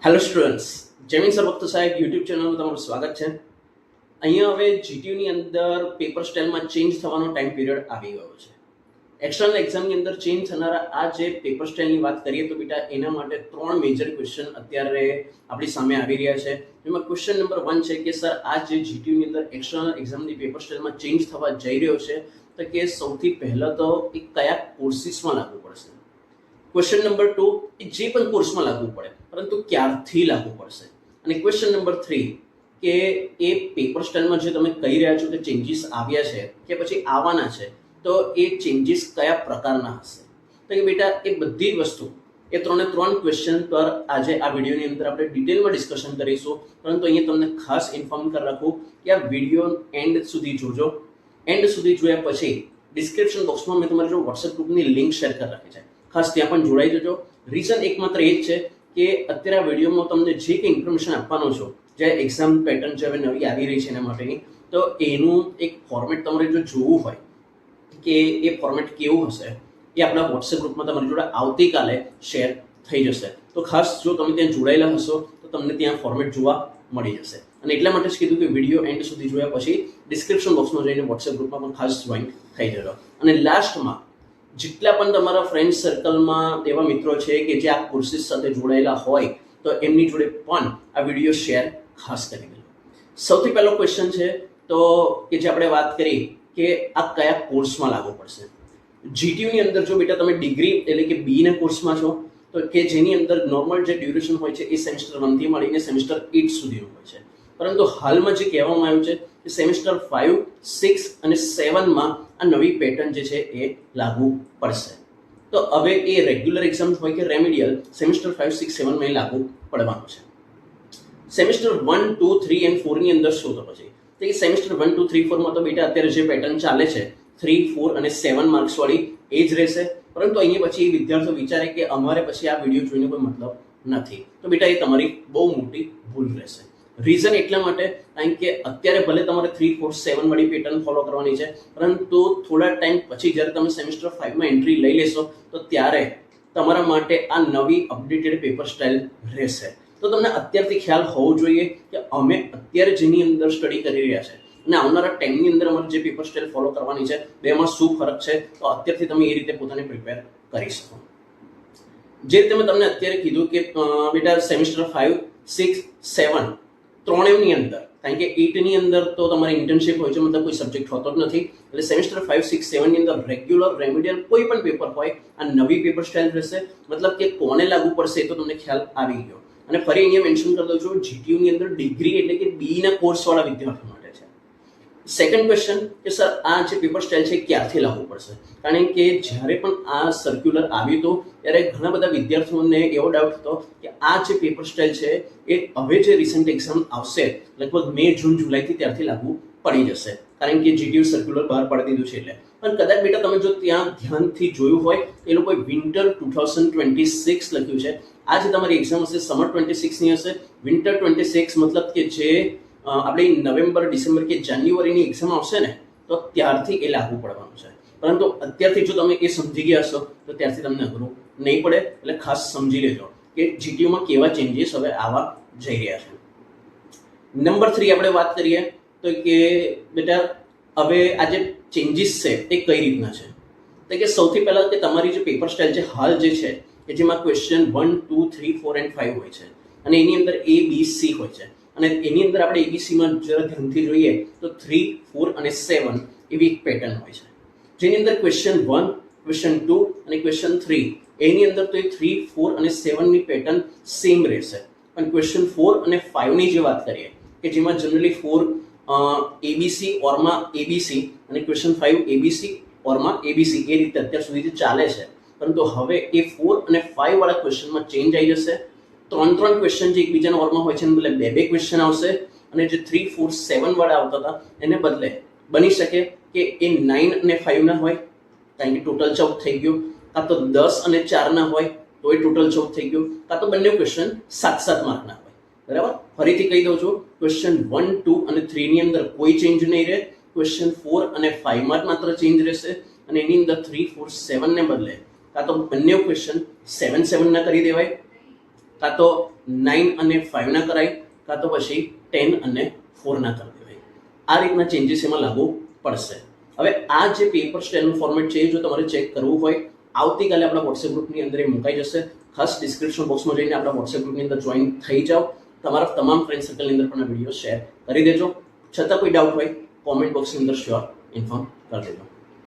Hello students, જમીન sir વક્ત સાહેબ YouTube ચેનલમાં તમારું સ્વાગત છે. અહીંયા હવે જીટીયુની અંદર પેપર સ્ટાઇલમાં ચેન્જ થવાનો ટાઈમ પીરિયડ આવી ગયો છે. એક્સટર્નલ એક્ઝામની અંદર ચેન્જ થનારા આ જે પેપર સ્ટાઇલની વાત કરીએ તો બેટા એના માટે 3 મેજર ક્વેશ્ચન અત્યારે આપણી સામે આવી રહ્યા છે. એમાં ક્વેશ્ચન નંબર 1 છે કે સર આ જે જીટીયુની અંદર એક્સટર્નલ એક્ઝામની પેપર સ્ટાઇલમાં ચેન્જ થવા જઈ રહ્યો છે તો કે સૌથી પહેલા તો એ કયા કોર્સિસમાં લાગુ પડશે. ક્વેશ્ચન નંબર 2 એ જે પણ કોર્સમાં લાગુ પડે પરંતુ ક્યારથી લાગુ પડશે. અને ક્વેશ્ચન નંબર 3 કે એ પેપર સ્ટાઇલમાં જે તમે કહી રહ્યા છો કે ચેન્જીસ આવ્યા છે કે પછી આવવાના છે તો એ ચેન્જીસ કયા પ્રકારના હશે. તો કે બેટા એ બધી વસ્તુ એ 3 ક્વેશ્ચન પર આજે આ વિડીયોની અંદર આપણે ડિટેલમાં ડિસ્કશન કરીશું. પરંતુ અહીંયા તમને ખાસ ઇન્ફોર્મ કરી રાખું કે આ વિડીયો એન્ડ સુધી જોજો. એન્ડ સુધી જોયા પછી ડિસ્ક્રિપ્શન બોક્સમાં મેં તમારી જો વોટ્સએપ ગ્રુપની લિંક શેર કરી રાખી છે, ખાસ ત્યાં પણ જોડાઈ જજો. રીઝન એકમાત્ર એ જ છે કે અત્યારે આ વિડીયોમાં તમને જે કંઈ ઇન્ફોર્મેશન આપવાનો છો, જે એક્ઝામ પેટર્ન જે હવે નવી આવી રહી છે એના માટેની, તો એનું એક ફોર્મેટ તમારે જો જોવું હોય કે એ ફોર્મેટ કેવું હશે એ આપણા વોટ્સએપ ગ્રુપમાં તમારી જોડે આવતીકાલે શેર થઈ જશે. તો ખાસ જો તમે ત્યાં જોડાયેલા હશો તો તમને ત્યાં ફોર્મેટ જોવા મળી જશે. અને એટલા માટે જ કીધું કે વિડીયો એન્ડ સુધી જોયા પછી ડિસ્ક્રિપ્શન બોક્સમાં જઈને વોટ્સએપ ગ્રુપમાં પણ ખાસ જોઈન થઈ જજો. અને લાસ્ટમાં જેટલા પણ તમારા ફ્રેન્ડ સર્કલમાં એવા મિત્રો છે કે જે આ કોર્સિસ સાથે જોડાયેલા હોય તો એમની જોડે પણ આ વિડીયો શેર ખાસ કરી દેજો. સૌથી પહેલો ક્વેશ્ચન છે તો કે જે આપણે વાત કરી કે આ કયા કોર્સમાં લાગુ પડશે. જીટીયુની અંદર જો બેટા તમે ડિગ્રી એટલે કે બીના કોર્સમાં છો તો કે જેની અંદર નોર્મલ જે ડ્યુરેશન હોય છે એ સેમેસ્ટર 1 થી મળીને સેમેસ્ટર 8 સુધીનું હોય છે. પરંતુ હાલમાં જે કહેવામાં આવ્યું છે કે સેમેસ્ટર 5, 6 અને 7માં આ નવી પેટર્ન જે છે એ લાગુ પડશે. તો હવે એ રેગ્યુલર એક્ઝામ હોય કે રેમિડિયલ સેમેસ્ટર 5, 6, 7માં એ લાગુ પડવાનું છે. સેમેસ્ટર 1, 2, 3 અને 4 ની અંદર શું તો પછી તો એ સેમેસ્ટર 1, 2, 3, 4માં તો બેટા અત્યારે જે પેટર્ન ચાલે છે 3, 4 અને 7 માર્ક્સ વાળી એ જ રહેશે. પરંતુ અહીંયા પછી એ વિદ્યાર્થીઓ વિચારે કે અમારે પછી આ વિડીયો જોઈને કોઈ મતલબ નથી, તો બેટા એ તમારી બહુ મોટી ભૂલ રહેશે. રીઝન એટલા માટે કારણ કે અત્યારે ભલે તમારે 3, 4, 7 વાળી પેટર્ન ફોલો કરવાની છે, પરંતુ થોડા ટાઈમ પછી જ્યારે તમે સેમેસ્ટર 5માં એન્ટ્રી લઈ લેશો તો ત્યારે તમારા માટે આ નવી અપડેટેડ પેપર સ્ટાઇલ રહેશે. તો તમને અત્યારથી ખ્યાલ હોવો જોઈએ કે અમે અત્યારે જેની અંદર સ્ટડી કરી રહ્યા છે અને આવનારા ટાઈમની અંદર અમારે જે પેપર સ્ટાઇલ ફોલો કરવાની છે બેમાં શું ફરક છે, તો અત્યારથી તમે એ રીતે પોતાને પ્રિપેર કરી શકો. જે રીતે મેં તમને અત્યારે કીધું કે બેટા સેમેસ્ટર 5, 6, 7 ત્રણેયની અંદર કારણ કે 8ની અંદર તો તમારી ઇન્ટર્નશિપ હોય છે, મતલબ કોઈ સબ્જેક્ટ હોતો જ નથી. એટલે સેમેસ્ટર 5, 6, 7ની અંદર રેગ્યુલર રેમિડિયલ કોઈ પણ પેપર હોય આ નવી પેપર સ્ટાઇલ રહેશે. મતલબ કે કોને લાગુ પડશે એ તો તમને ખ્યાલ આવી ગયો. અને ફરી અહીંયા મેન્શન કરી દઉં છું, જીટીયુની અંદર ડિગ્રી એટલે કે બીના કોર્સવાળા વિદ્યાર્થીઓ માટે છે. સેકન્ડ ક્વેશ્ચન કે સર આ જે પેપર સ્ટાઇલ છે ક્યારથી લાગુ પડશે. કારણ કે જ્યારે પણ આ સર્ક્યુલર આવ્યું હતું ત્યારે ઘણા બધા વિદ્યાર્થીઓને એવો ડાઉટ હતો કે આ જે પેપર સ્ટાઇલ છે એ હવે જે રિસન્ટ એક્ઝામ આવશે લગભગ મે, જૂન, જુલાઈથી ત્યારથી લાગુ પડી જશે. કારણ કે જીટીયુ સર્ક્યુલર બહાર પાડી દીધું છે એટલે. પણ કદાચ બેટા તમે જો ત્યાં ધ્યાનથી જોયું હોય એ લોકોએ વિન્ટર 2026 લખ્યું છે. આ જે તમારી એક્ઝામ હશે સમર 26ની હશે. વિન્ટર 26 મતલબ કે જે આપણી નવેમ્બર, ડિસેમ્બર કે જાન્યુઆરીની એક્ઝામ આવશે ને તો ત્યારથી એ લાગુ પડવાનું છે. પરંતુ અત્યારથી જો તમે એ સમજી ગયા હશો તો ત્યારથી તમને અઘરું નહીં પડે. એટલે ખાસ સમજી લેજો કે જીટીયુમાં કેવા ચેન્જીસ હવે આવવા જઈ રહ્યા છે. નંબર 3 આપણે વાત કરીએ તો કે બેટા હવે આ જે ચેન્જીસ છે એ કઈ રીતના છે. તો કે સૌથી પહેલાં કે તમારી જે પેપર સ્ટાઇલ છે હાલ જે છે કે જેમાં ક્વેશ્ચન 1, 2, 3, 4 અને 5 હોય છે અને એની અંદર A, B, C હોય છે. અને એની અંદર આપણે ABCમાં જરા ધ્યાનથી જોઈએ તો 3, 4 અને 7 એવી એક પેટર્ન હોય છે. જેની અંદર ક્વેશ્ચન 1, ક્વેશ્ચન 2 અને ક્વેશ્ચન 3 એની અંદર તો એ 3, 4 અને 7ની પેટર્ન સેમ રહેશે. પણ ક્વેશ્ચન 4 અને 5ની જે વાત કરીએ કે જેમાં જનરલી 4 ABC ઓરમાં ABC અને ક્વેશ્ચન 5 ABC ઓરમાં ABC એ રીતે અત્યાર સુધી ચાલે છે. પરંતુ હવે એ 4 અને 5 વાળા ક્વેશ્ચનમાં ચેન્જ આવી જશે. 3 ક્વેશ્ચન જે એકબીજાના ઓરમાં હોય છે એને બદલે 2 ક્વેશ્ચન આવશે. અને જે 3, 4, 7 વાળા આવતા હતા એને બદલે બની શકે કે એ 9 અને 5 ના હોય કારણ કે ટોટલ 14 થઈ ગયું, કાં તો 10 અને 4 ના હોય તો એ ટોટલ 14 થઈ ગયું, કાં તો બંને ક્વેશ્ચન 7-7 માર્કના હોય. બરાબર, ફરીથી કહી દઉં છું, ક્વેશ્ચન 1, 2 અને 3 ની અંદર કોઈ ચેન્જ નહીં રહે. ક્વેશ્ચન 4 અને 5માં જ માત્ર ચેન્જ રહેશે. અને એની અંદર 3, 4, 7 ને બદલે કાં તો બંને ક્વેશ્ચન 7-7 ના કરી દેવાય કાં તો 9 અને 5 ના કરાય, કાં તો પછી 10 અને 4 ના કરી દેવાય. આ રીતના ચેન્જીસ એમાં લાગુ પડશે. હવે આ જે પેપર સ્ટાઇલનું ફોર્મેટ છે, જો તમારે ચેક કરવું હોય, આવતીકાલે આપણા વોટ્સએપ ગ્રુપની અંદર એ મુકાઈ જશે. ખાસ ડિસ્ક્રિપ્શન બોક્સમાં જઈને આપણા વોટ્સએપ ગ્રુપની અંદર જોઈન થઈ જાઓ. તમારા તમામ ફ્રેન્ડ સર્કલની અંદર પણ આ વિડીયો શેર કરી દેજો. છતાં કોઈ ડાઉટ હોય કોમેન્ટ બોક્સની અંદર શ્યોર ઇન્ફોર્મ કરી દેજો.